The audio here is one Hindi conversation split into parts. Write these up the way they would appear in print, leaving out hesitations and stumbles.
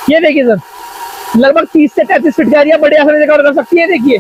ये देखिए सर, लगभग 30 से 33 फीट जा रही है, बड़े आसानी से कवर कर सकती है। देखिए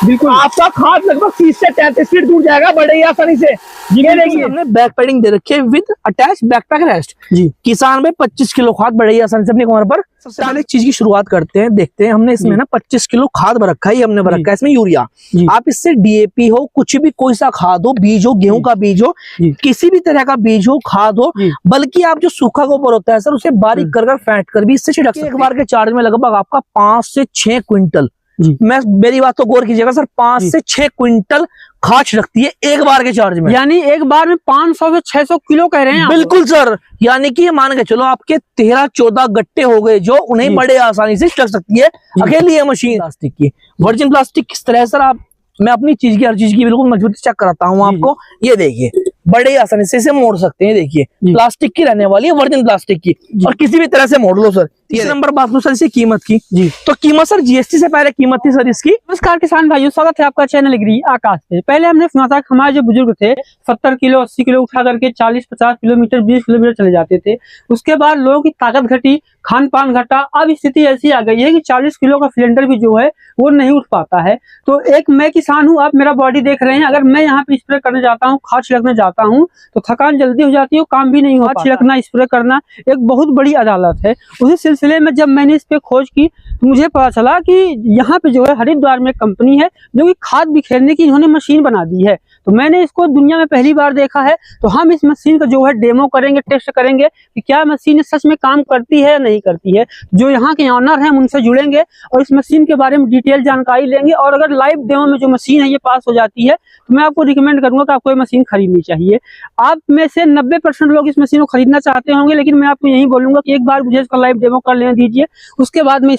बिल्कुल आपका खाद लगभग 30 से 33 फीट दूर जाएगा बड़े ही आसानी से। ये देखिए हमने बैक पैडिंग दे रखी है विद अटैच बैकपैक रेस्ट जी। किसान में 25 किलो खाद बड़े ही आसानी से अपनी कमर पर। सबसे पहले एक चीज की शुरुआत करते हैं, देखते हैं। हमने इसमें ना 25 किलो खाद भर रखा है, ये हमने भर रखा है इसमें यूरिया। जी। आप इससे डीएपी हो, कुछ भी कोई सा खाद हो, बीज हो, गेहूं का बीज हो, किसी भी तरह का बीज हो, खाद हो, बल्कि आप जो सूखा गोबर होता है सर उसे बारीक कर फेंट कर भी इससे छिड़क सकते हैं। एक बार के चार्ज में लगभग आपका 5 से 6 क्विंटल, मैं मेरी बात तो गौर कीजिएगा सर, 5 से 6 क्विंटल खाद छिड़कती है एक बार के चार्ज में। यानी एक बार में 500 से 600 किलो कह रहे हैं आप? बिल्कुल सर, यानी कि ये मान के चलो आपके 13-14 गट्टे हो गए जो उन्हें बड़े आसानी से छिड़क सकती है अकेली ये मशीन। प्लास्टिक की वर्जिन प्लास्टिक किस तरह है सर, आप मैं अपनी चीज की हर चीज की बिल्कुल मजबूती चेक कराता हूँ आपको। ये देखिए बड़े आसानी से इसे मोड़ सकते हैं। देखिए प्लास्टिक की रहने वाली है, वर्जिन प्लास्टिक की, और किसी भी तरह से मोड़ लो सर। तीसरे नंबर बात लो सर इसी कीमत की। जी तो कीमत सर जीएसटी से पहले कीमत थी सर इसकी। नमस्कार किसान भाइयों, स्वागत है आपका चैनल एग्री आकाश पे। पहले हमने सुना था कि हमारे जो बुजुर्ग थे 70 किलो 80 किलो उठा करके 40-50 किलोमीटर 20 किलोमीटर चले जाते थे। उसके बाद लोगों की ताकत घटी, खान पान घटा, अब स्थिति ऐसी आ गई है कि 40 किलो का सिलेंडर भी जो है वो नहीं उठ पाता है। तो एक मैं किसान हूँ, आप मेरा बॉडी देख रहे हैं, अगर मैं यहाँ पे स्प्रे करने जाता हूँ, खाद छिड़कने जाता हूँ तो थकान जल्दी हो जाती है, काम भी नहीं हो पाता। छिड़कना स्प्रे करना एक बहुत बड़ी अदालत है। उसी सिलसिले में जब मैंने इस पे खोज की तो मुझे पता चला कि यहाँ पे जो है हरिद्वार में कंपनी है जो कि खाद बिखेरने की इन्होंने मशीन बना दी है। तो मैंने इसको दुनिया में पहली बार देखा है। तो हम इस मशीन का जो है डेमो करेंगे, टेस्ट करेंगे कि क्या मशीन सच में काम करती है या नहीं करती है। जो यहाँ के ऑनर हैं उनसे जुड़ेंगे और इस मशीन के बारे में डिटेल जानकारी लेंगे। और अगर लाइव डेमो में जो मशीन है ये पास हो जाती है तो मैं आपको रिकमेंड करूंगा कि आपको ये मशीन खरीदनी चाहिए। आप में से 90% लोग इस मशीन को खरीदना चाहते होंगे, लेकिन मैं आपको यही बोलूंगा कि एक बार मुझे इसका लाइव डेमो कर लेने दीजिए, उसके बाद मैं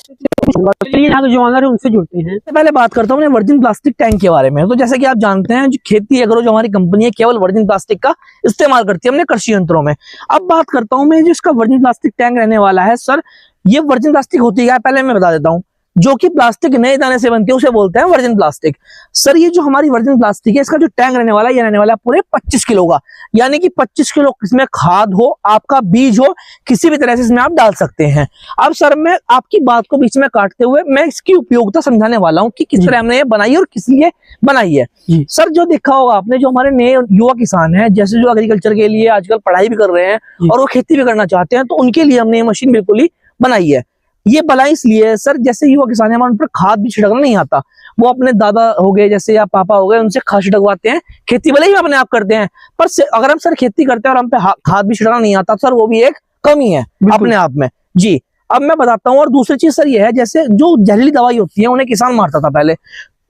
यहाँ के जो ऑनर है उनसे जुड़ते हैं। पहले बात करता हूँ वर्जिन प्लास्टिक टैंक के बारे में। तो जैसे कि आप जानते हैं जो खेती एग्रो जो हमारी कंपनी है केवल वर्जिन प्लास्टिक का इस्तेमाल करती है अपने कृषि यंत्रों में। अब बात करता हूँ मैं जो इसका वर्जिन प्लास्टिक टैंक रहने वाला है सर, ये वर्जिन प्लास्टिक होती है पहले मैं बता देता हूँ। जो कि प्लास्टिक नए दाने से बनती है उसे बोलते हैं वर्जिन प्लास्टिक। सर ये जो हमारी वर्जिन प्लास्टिक है इसका जो टैंक रहने वाला है ये रहने वाला है पूरे 25 किलो का, यानी कि 25 किलो इसमें खाद हो, आपका बीज हो, किसी भी तरह से इसमें आप डाल सकते हैं। अब सर मैं आपकी बात को बीच में काटते हुए मैं इसकी उपयोगिता समझाने वाला हूँ कि किस तरह हमने ये बनाई और किस लिए बनाई है। सर जो देखा होगा आपने, जो हमारे नए युवा किसान हैं जैसे जो एग्रीकल्चर के लिए आजकल पढ़ाई भी कर रहे हैं और वो खेती भी करना चाहते हैं, तो उनके लिए हमने ये मशीन बिल्कुल ही बनाई है। ये भला इसलिए है सर, जैसे युवा किसान है उन पर खाद भी छिड़कना नहीं आता, वो अपने दादा हो गए जैसे या पापा हो गए उनसे खाद छिड़कवाते हैं। खेती भले ही अपने आप करते हैं, पर अगर हम सर खेती करते हैं और हम पे खाद भी छिड़कना नहीं आता सर, वो भी एक कमी है अपने आप में। जी अब मैं बताता हूँ। और दूसरी चीज सर ये है, जैसे जो जहरीली दवाई होती है उन्हें किसान मारता था पहले,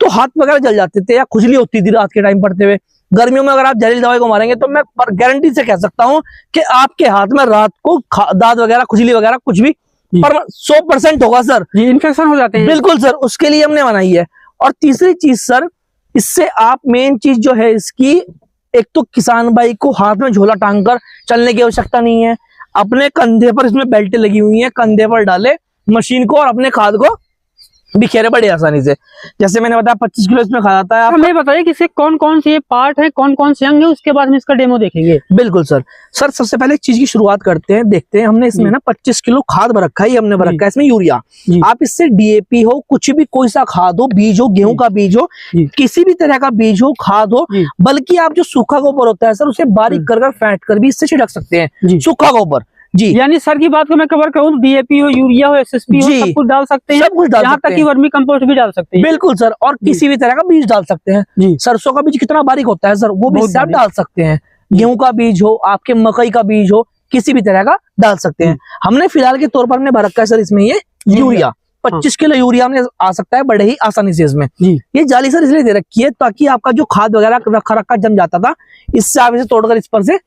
तो हाथ वगैरह जल जाते थे या खुजली होती थी रात के टाइम पढ़ते हुए। गर्मियों में अगर आप जहरीली दवाई को मारेंगे तो मैं गारंटी से कह सकता हूँ कि आपके हाथ में रात को दांत वगैरह खुजली वगैरह कुछ भी पर 100% होगा सर, इन्फेक्शन हो जाते हैं। बिल्कुल सर, उसके लिए हमने बनाई है। और तीसरी चीज सर, इससे आप मेन चीज जो है इसकी, एक तो किसान भाई को हाथ में झोला टांग कर चलने की आवश्यकता नहीं है, अपने कंधे पर इसमें बेल्ट लगी हुई है, कंधे पर डाले मशीन को और अपने खाद को बिखेरे बड़े आसानी से। जैसे मैंने बताया 25 किलो इसमें खाद आता है। आप हमें बताइए कि इसके कौन कौन से पार्ट है, कौन कौन से अंग है, उसके बाद हम इसका डेमो देखेंगे। बिल्कुल सर। सर सबसे पहले एक चीज की शुरुआत करते हैं, देखते हैं। हमने इसमें ना 25 किलो खाद भर रखा है, हमने भर रखा है इसमें यूरिया। आप इससे डीएपी हो, कुछ भी कोई सा खाद हो, बीज हो, गेहूं का बीज हो, किसी भी तरह का बीज हो, खाद हो, बल्कि आप जो सूखा गोबर होता है सर उसे बारीक कर फेंट कर भी इससे छिड़क सकते हैं, सूखा गोबर। जी यानी सर की बात को मैं कवर करूं, डीएपी हो, यूरिया हो, एसएसपी हो, सब कुछ डाल सकते हैं, सब कुछ डाल यहाँ सकते तक कि वर्मी कंपोस्ट भी डाल सकते हैं। बिल्कुल सर, और किसी भी तरह का बीज डाल सकते हैं। सरसों का बीज कितना बारीक होता है सर, वो बीज आप डाल सकते हैं। गेहूं का बीज हो, आपके मकई का बीज हो, किसी भी तरह का डाल सकते हैं। हमने फिलहाल के तौर पर हमने भर रखा है सर इसमें ये यूरिया। 25 किलो यूरिया हमने आ सकता है बड़े ही आसानी से इसमें। ये जाली सर इसलिए दे रखी है ताकि आपका जो खाद वगैरह रखा जम जाता था, इससे आप इसे तोड़कर इस पर से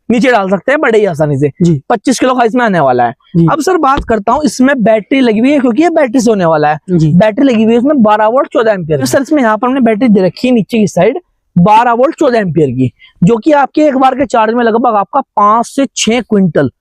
नीचे डाल सकते हैं बड़े ही आसानी से। 25 किलो का इसमें आने वाला है। अब सर बात करता हूँ, इसमें बैटरी लगी हुई है क्योंकि ये बैटरी से होने वाला है। बैटरी लगी हुई है इसमें 12 वोल्ट 14 एम्पियर। सर इसमें यहाँ पर हमने बैटरी दे रखी है नीचे की साइड 12 वोल्ट 14 एम्पियर की, जो कि आपके एक बार के चार्ज में लगभग आपका 5 से 6 क्विंटल,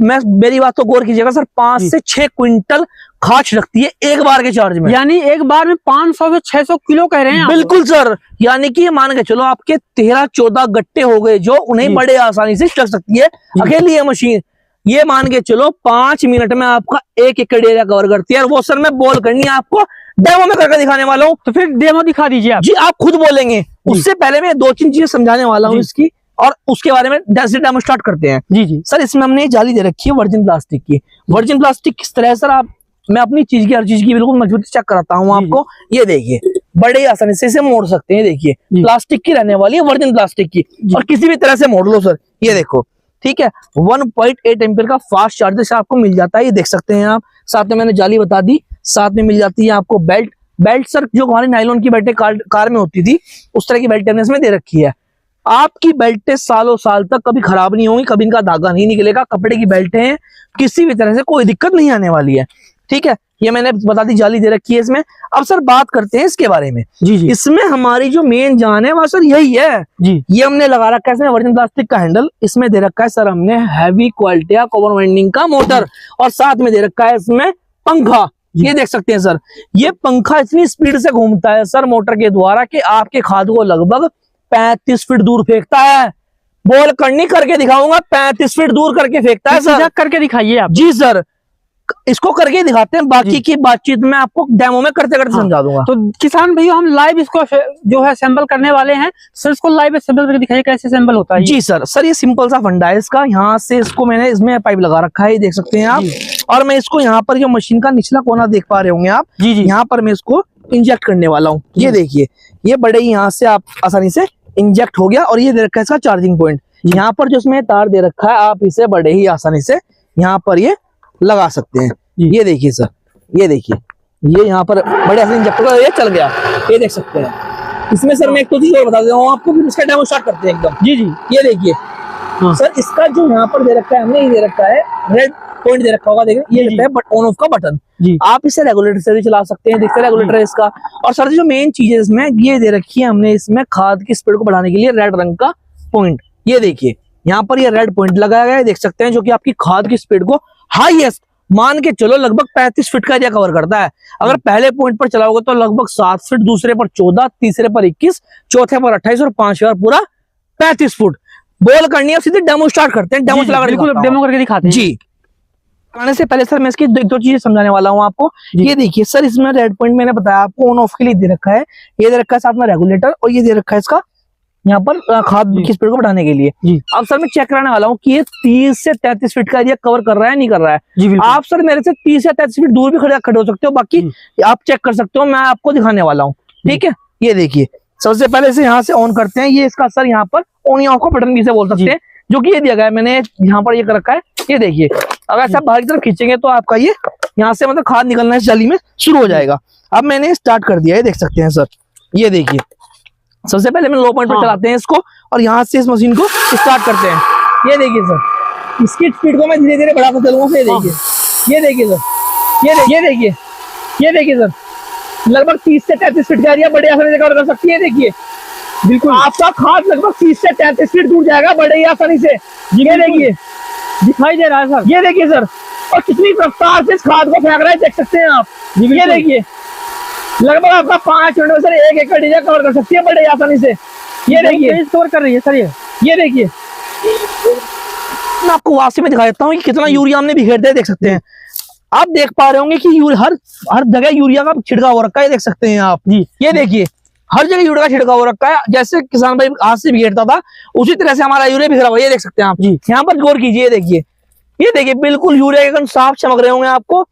मैं मेरी बात तो गौर कीजिएगा सर, 5 से 6 क्विंटल खाद छिड़कती है एक बार के चार्ज में। यानी एक बार में 500 से 600 किलो कह रहे हैं। बिल्कुल सर, यानी कि मान के चलो आपके 13-14 गट्टे हो गए जो उन्हें बड़े आसानी से छिड़क सकती है अकेली ये मशीन। ये मान के चलो 5 मिनट में आपका 1 एकड़ एरिया कवर करती है। और वो सर मैं बोल करनी है आपको डेमो में करके दिखाने वाला हूँ। तो फिर डेमो दिखा दीजिए आप। जी आप खुद बोलेंगे, उससे पहले मैं 2-3 चीजें समझाने वाला हूँ इसकी, और उसके बारे में डेमो स्टार्ट करते हैं। जी जी सर इसमें हमने जाली दे रखी है वर्जिन प्लास्टिक की। वर्जिन प्लास्टिक किस तरह है सर, आप मैं अपनी चीज की हर चीज की बिल्कुल मजबूती चेक कराता हूँ आपको। ये देखिए बड़े ही आसानी से इसे मोड़ सकते हैं। देखिए प्लास्टिक की रहने वाली है, वर्जिन प्लास्टिक की, और किसी भी तरह से मोड़ लो सर। ये देखो ठीक है, 1.8 एम्पीयर का फास्ट चार्जर से आपको मिल जाता है। ये देख सकते हैं आप। साथ में मैंने जाली बता दी, साथ में मिल जाती है आपको बेल्ट सर जो हमारी नायलॉन की बेल्टें कार में होती थी, उस तरह की बेल्ट हमने इसमें दे रखी है। आपकी बेल्टें सालों साल तक कभी खराब नहीं होंगी, कभी इनका धागा नहीं निकलेगा। कपड़े की बेल्टें हैं, किसी भी तरह से कोई दिक्कत नहीं आने वाली है। ठीक है, ये मैंने बता दी, जाली दे रखी है इसमें। अब सर बात करते हैं इसके बारे में। जी जी इसमें हमारी जो मेन जान है वह सर यही है जी। ये हमने लगा रखा है इसमें वर्जिन प्लास्टिक का हैंडल। इसमें दे रखा है सर हमने हैवी क्वालिटी का कॉपर वाइंडिंग का मोटर, और साथ में दे रखा है इसमें पंखा। ये देख सकते हैं सर, ये पंखा इतनी स्पीड से घूमता है सर मोटर के द्वारा कि आपके खाद को लगभग 35 फीट दूर फेंकता है। बोल करनी करके दिखाऊंगा, 35 फीट दूर करके फेंकता है सर। करके दिखाइए आप। जी सर, इसको करके दिखाते हैं, बाकी की बातचीत में आपको डेमो में करते करते समझा दूंगा। तो किसान भैया हम लाइव इसको जो है असेंबल करने वाले हैं सर। इसको लाइव असेंबल करके दिखाइए कैसे असेंबल होता है। जी सर ये सिंपल सा फंडा है इसका। यहाँ से इसको मैंने इसमें पाइप लगा रखा है, ये देख सकते हैं आप। और मैं इसको यहाँ पर जो मशीन का निचला कोना देख पा रहे होंगे आप, जी जी, यहाँ पर मैं इसको इंजेक्ट करने वाला हूँ। ये देखिए, ये बड़े ही यहाँ से आप आसानी से इंजेक्ट हो गया। और ये दे रखा है इसका चार्जिंग पॉइंट। यहाँ पर जो इसमें तार दे रखा है, आप इसे बड़े ही आसानी से यहाँ पर ये लगा सकते हैं। ये देखिए सर, ये देखिए, ये यहाँ पर बड़े आसानी इंजेक्ट होगा, ये चल गया। ये देख सकते हैं। इसमें सर मैं एक तो चीज और बता देता हूँ आपको, फिर इसका डेमो स्टार्ट करते हैं एकदम। जी जी। ये देखिए सर, इसका जो यहाँ पर दे रखा है हमने, ये दे रखा है रेड पॉइंट दे रखा होगा, देखिए ये है ऑन ऑफ का बटन। आप इसे रेगुलेटर से भी चला सकते हैं। देखते रेगुलेटर है इसका। और सर जो मेन चीज है इसमें, ये दे रखी है हमने इसमें खाद की स्पीड को बढ़ाने के लिए रेड रंग का पॉइंट। ये देखिए यहाँ पर ये रेड पॉइंट लगाया गया है, देख सकते हैं, जो कि आपकी खाद की स्पीड को हाईएस्ट मान के चलो लगभग 35 फीट का एरिया कवर करता है। अगर पहले पॉइंट पर चलाओगे तो लगभग 7 फीट, दूसरे पर 14, तीसरे पर 21, चौथे पर 28 और पांचवे पर पूरा 35 फुट। बोल करनी है, सीधे डेमो स्टार्ट करते हैं। डेमो चला बिल्कुल डेमो करके दिखाते हैं जी। करने से पहले सर मैं इसकी दो चीजें समझाने वाला हूँ आपको। ये देखिए सर, इसमें रेड पॉइंट मैंने बताया आपको ऑन ऑफ के लिए दे रखा है। ये दे रखा है साथ में रेगुलेटर, और ये दे रखा है इसका यहाँ पर खाद की स्पीड को बढ़ाने के लिए। अब सर मैं चेक कराने वाला हूँ कि ये 30 से 33 फीट का एरिया कवर कर रहा है नहीं कर रहा है। जी आप सर मेरे से 30 या 33 फीट दूर भी खड़े हो सकते हो, बाकी आप चेक कर सकते हो, मैं आपको दिखाने वाला हूँ। ठीक है, ये देखिए सबसे पहले इसे यहाँ से ऑन करते हैं। ये इसका सर यहाँ पर ऑन या ऑफ का बटन भी से बोल सकते हैं, जो कि ये दिया गया है। मैंने यहाँ पर ये कर रखा है। ये देखिए, अगर सब बाहर की तरफ खींचेंगे तो आपका ये यहाँ से मतलब खाद निकलना इस जाली में शुरू हो जाएगा। अब मैंने स्टार्ट कर दिया है, देख सकते हैं सर। ये देखिए, सबसे पहले मैं लो पॉइंट पर चलाते हैं इसको, और यहाँ से इस मशीन को स्टार्ट करते हैं। ये देखिए सर, इसकी स्पीड को मैं धीरे धीरे बढ़ाकर चलूंगा। ये देखिए, ये देखिए सर, ये देखिए, ये देखिए सर, लगभग 30 से 33 फीट का एरिया बड़े आसानी से कवर कर सकती है। देखिए बिल्कुल आपका खाद लगभग 30 से 33 फीट दूर जाएगा बड़े ही आसानी से। ये देखिए दिखाई दे रहा है सर। ये देखिए सर, और कितनी रफ्तार से इस खाद को फेंक रहा है, देख सकते हैं आप। ये देखिए, लगभग आपका 5 मिनट में सर 1 एकड़ एरिया कवर कर सकती है बड़े आसानी से। ये देखिए कवर कर रही है सर। ये देखिए, मैं आपको वास्तव में दिखा देता हूँ कि कितना यूरिया हमने बिखेर दिया, देख सकते हैं। आप देख पा रहे होंगे कि हर जगह यूरिया का छिड़काव हो रखा है, देख सकते हैं आप जी। ये देखिए, हर जगह यूरिया का छिड़काव हो रखा है। जैसे किसान भाई हाथ से बिखेरता था, उसी तरह से हमारा यूरिया बिखरा हुआ है, ये देख सकते हैं आप जी। यहाँ पर गौर कीजिए, ये देखिए बिल्कुल यूरिया के कण साफ चमक रहे होंगे आपको।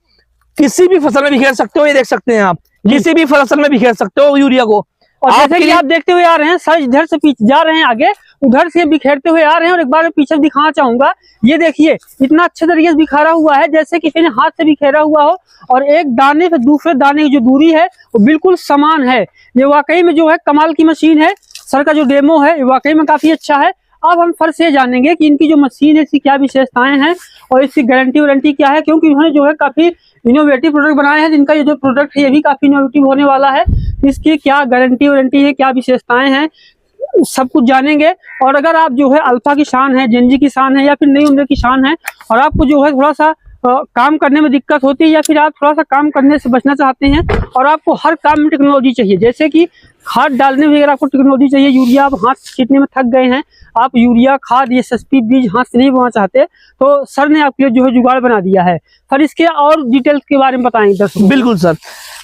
किसी भी फसल में बिखेर सकते हो, ये देख सकते हैं आप, किसी भी फसल में बिखेर सकते हो यूरिया को। और जैसे कि आप देखते हुए आ रहे हैं सर, इधर से पीछे जा रहे हैं, आगे उधर से बिखेरते हुए आ रहे हैं। और एक बार मैं पीछे दिखाना चाहूंगा, ये देखिए इतना अच्छे तरीके से बिखरा हुआ है जैसे किसी ने हाथ से बिखेरा हुआ हो। और एक दाने से दूसरे दाने की जो दूरी है वो बिल्कुल समान है। ये वाकई में जो है कमाल की मशीन है। सर का जो डेमो है वाकई में काफी अच्छा है। अब हम फर्स्ट ये जानेंगे कि इनकी जो मशीन है इसकी क्या विशेषताएं हैं और इसकी गारंटी वारंटी क्या है, क्योंकि उन्होंने जो है काफी इनोवेटिव प्रोडक्ट बनाए हैं। जिनका ये जो प्रोडक्ट है ये भी काफी इनोवेटिव होने वाला है। इसकी क्या गारंटी वारंटी है, क्या विशेषताएं हैं, सब कुछ जानेंगे। और अगर आप जो है अल्फा की शान है, जेनजी की शान है, या फिर नई उम्र की शान है, और आपको जो है थोड़ा सा काम करने में दिक्कत होती है, या फिर आप थोड़ा सा काम करने से बचना चाहते हैं और आपको हर काम में टेक्नोलॉजी चाहिए, जैसे कि खाद डालने में अगर आपको टेक्नोलॉजी चाहिए, यूरिया आप हाथ से छींटने में थक गए हैं, आप यूरिया खाद SSP बीज हाथ से नहीं बोना चाहते, तो सर ने आपके लिए जो है जुगाड़ बना दिया है। सर इसके और डिटेल्स के बारे में बताएंगे दर्शकों। बिल्कुल सर।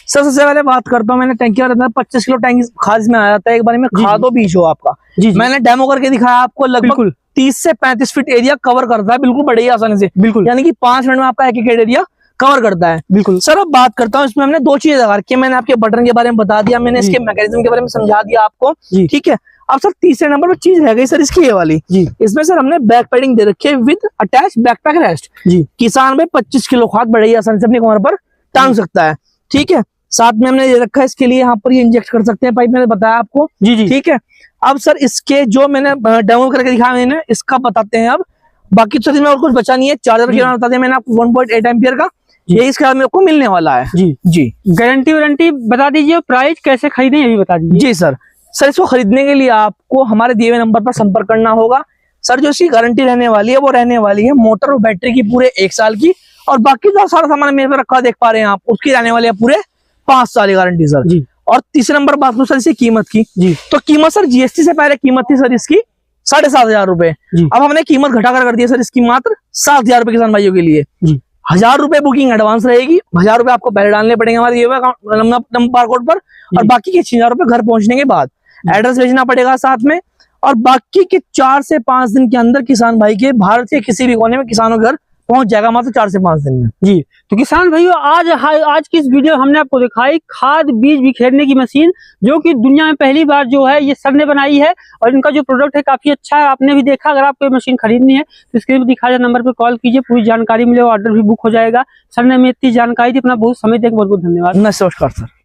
सबसे पहले बात करता हूँ, मैंने टैंकी और 25 किलो टैंक खाद में आया था एक बार में, खाद और बीज हो आपका। जी मैंने डेमो करके दिखाया आपको, लगभग 30 से 35 फीट एरिया कवर करता है बिल्कुल बड़े ही आसानी से, बिल्कुल, यानी कि 5 मिनट में आपका एक एरिया कवर करता है। बिल्कुल सर अब बात करता हूँ, इसमें हमने 2 चीजें लगा रखी है। मैंने आपके बटन के बारे में बता दिया, मैंने इसके मैकेनिज्म के बारे में समझा दिया आपको, ठीक है। अब सर तीसरे नंबर पर चीज रह गई सर इसकी ये वाली जी। इसमें सर हमने बैक पैडिंग दे रखी है विद अटैच बैकपैक रेस्ट जी। किसान भाई 25 किलो खाद बड़े ही आसानी से अपनी कमर पर टांग सकता है, ठीक है। साथ में हमने ये रखा है इसके लिए, यहाँ पर ये इंजेक्ट कर सकते हैं पाइप, मैंने बताया आपको जी जी, ठीक है। अब सर इसके जो मैंने डेमो करके दिखाया मैंने, इसका बताते हैं अब। बाकी तो इसमें और कुछ बचा नहीं है। चार्जर के बता दें मैंने आपको 1.8 एम्पियर का, ये इसके बाद मेरे को मिलने वाला है जी जी। गारंटी वारंटी बता दीजिए, प्राइस कैसे खरीदें ये भी बता दीजिए। जी सर इसको खरीदने के लिए आपको हमारे दिए हुए नंबर पर संपर्क करना होगा। सर जो इसकी गारंटी रहने वाली है वो रहने वाली है मोटर और बैटरी की पूरे 1 साल की, और बाकी जो सारा सामान मेरे पे रखा देख पा रहे हैं आप, उसकी रहने वाली है पूरे 5 साल की गारंटी सर जी। और तीसरे नंबर बात करूं सर इसकी कीमत की जी, तो कीमत सर GST से पहले कीमत थी सर इसकी 7,500 रुपए, अब हमने कीमत घटाकर कर दी है सर इसकी मात्र 7,000 रुपए किसान भाइयों के लिए जी। 1,000 रुपए बुकिंग एडवांस रहेगी, 1,000 रुपए आपको पहले डालने पड़ेंगे हमारे ये नंबर बारकोड पर, और बाकी के 6,000 रुपए घर पहुंचने के बाद एड्रेस भेजना पड़ेगा साथ में, और बाकी के 4 से 5 दिन के अंदर किसान भाई के भारत के किसी भी कोने में किसानों के घर पहुंच जाएगा, मात्र 4 से 5 दिन में जी। तो किसान भाइयों आज की इस वीडियो हमने आपको दिखाई खाद बीज बिखेरने की मशीन, जो कि दुनिया में पहली बार जो है ये सर ने बनाई है, और इनका जो प्रोडक्ट है काफी अच्छा है, आपने भी देखा। अगर आपको मशीन खरीदनी है तो स्क्रीन पर दिखाए नंबर पर कॉल कीजिए, पूरी जानकारी मिलेगा, ऑर्डर भी बुक हो जाएगा। सर ने हमें इतनी जानकारी दी, अपना बहुत समय देकर बहुत बहुत धन्यवाद। नमस्कार सर।